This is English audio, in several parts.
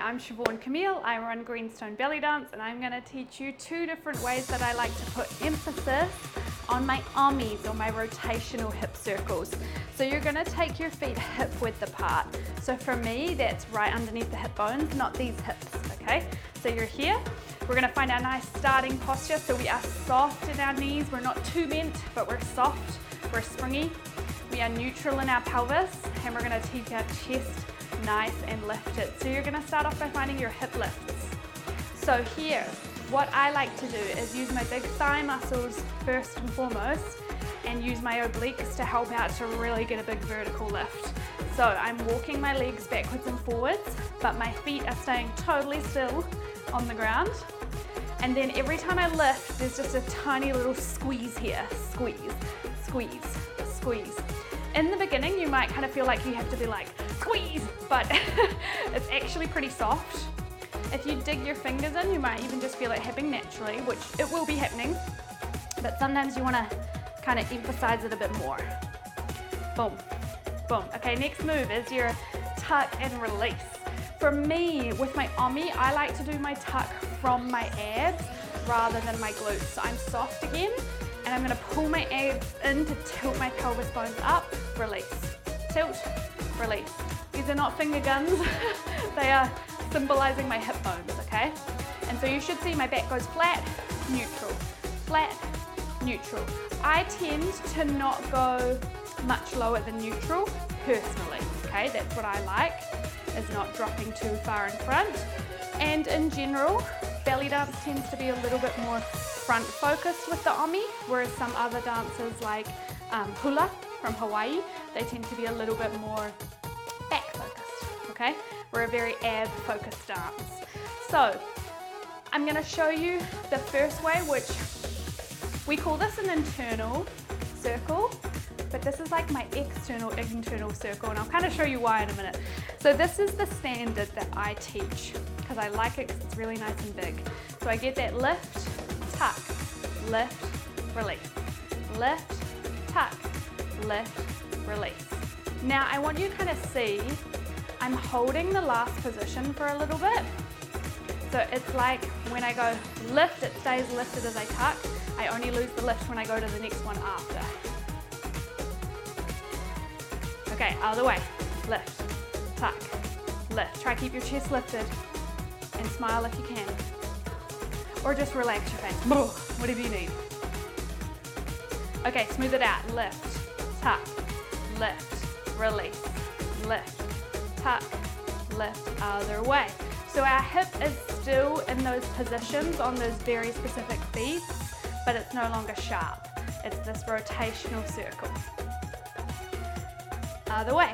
I'm Siobhan Camille. I run Greenstone Belly Dance and I'm going to teach you 2 different ways that I like to put emphasis on my omis, or my rotational hip circles. So you're going to take your feet hip width apart. So for me, that's right underneath the hip bones, not these hips, okay? So you're here. We're going to find our nice starting posture. So we are soft in our knees. We're not too bent, but we're soft. We're springy. We are neutral in our pelvis, and we're going to keep our chest nice and lifted. So you're going to start off by finding your hip lifts. So here, what I like to do is use my big thigh muscles first and foremost, and use my obliques to help out to really get a big vertical lift. So I'm walking my legs backwards and forwards, but my feet are staying totally still on the ground. And then every time I lift, there's just a tiny little squeeze here. Squeeze, squeeze, squeeze. In the beginning, you might kind of feel like you have to be like, squeeze, but it's actually pretty soft. If you dig your fingers in, you might even just feel it happening naturally, which it will be happening, but sometimes you want to kind of emphasize it a bit more. Boom, boom. Okay, next move is your tuck and release. For me, with my omi, I like to do my tuck from my abs rather than my glutes. So I'm soft again, and I'm going to pull my abs in to tilt my pelvis bones up, release, tilt, release. These are not finger guns, they are symbolizing my hip bones, okay? And so you should see my back goes flat, neutral, flat, neutral. I tend to not go much lower than neutral personally, okay? That's what I like, is not dropping too far in front. And in general, belly dance tends to be a little bit more front focused with the omi, whereas some other dances like hula from Hawaii, they tend to be a little bit more back focused, okay? We're a very ab focused dance. So I'm going to show you the first way, which we call this an internal circle, but this is like my internal circle, and I'll kind of show you why in a minute. So this is the standard that I teach because I like it because it's really nice and big. So I get that lift, tuck, lift, release, lift, tuck, lift, release. Now I want you to kind of see I'm holding the last position for a little bit. So it's like when I go lift, it stays lifted as I tuck. I only lose the lift when I go to the next one after. Okay, other way. Lift, tuck, lift. Try to keep your chest lifted and smile if you can. Or just relax your face, whatever you need. Okay, smooth it out. Lift, tuck, lift, release, lift, tuck, lift, other way. So our hip is still in those positions on those very specific beats, but it's no longer sharp. It's this rotational circle. Other way.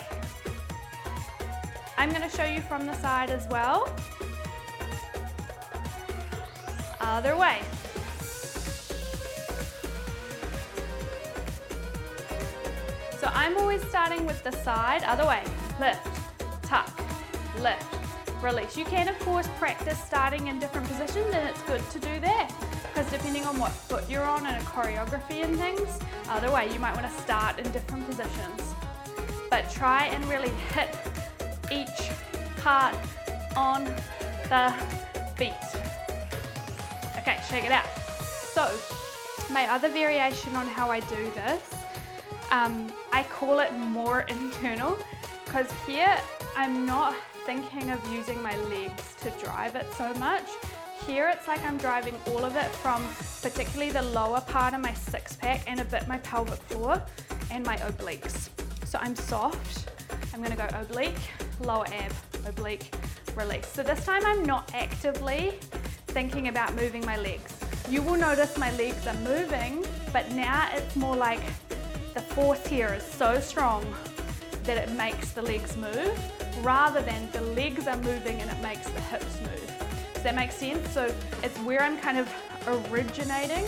I'm going to show you from the side as well. Other way. So I'm always starting with the side, other way. Lift, tuck, lift, release. You can of course practice starting in different positions, and it's good to do that because depending on what foot you're on and a choreography and things, other way, you might want to start in different positions. But try and really hit each part on the beat. Okay, shake it out. So my other variation on how I do this, I call it more internal, because here I'm not thinking of using my legs to drive it so much. Here it's like I'm driving all of it from particularly the lower part of my six pack and a bit my pelvic floor and my obliques. So I'm soft, I'm gonna go oblique, lower ab, oblique, release. So this time I'm not actively thinking about moving my legs. You will notice my legs are moving, but now it's more like the force here is so strong that it makes the legs move, rather than the legs are moving and it makes the hips move. Does that make sense? So it's where I'm kind of originating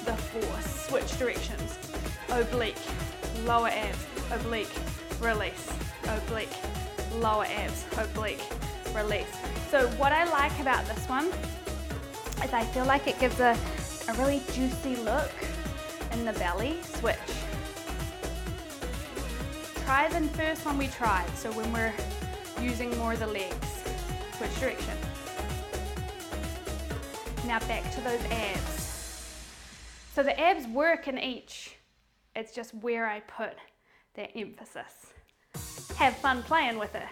the force. Switch directions. Oblique, lower abs, oblique, release, oblique, lower abs, oblique, release. So what I like about this one is I feel like it gives a really juicy look in the belly. Switch. Try the first one we tried, so when we're using more of the legs. switch direction. Now back to those abs. So the abs work in each. It's just where I put that emphasis. Have fun playing with it.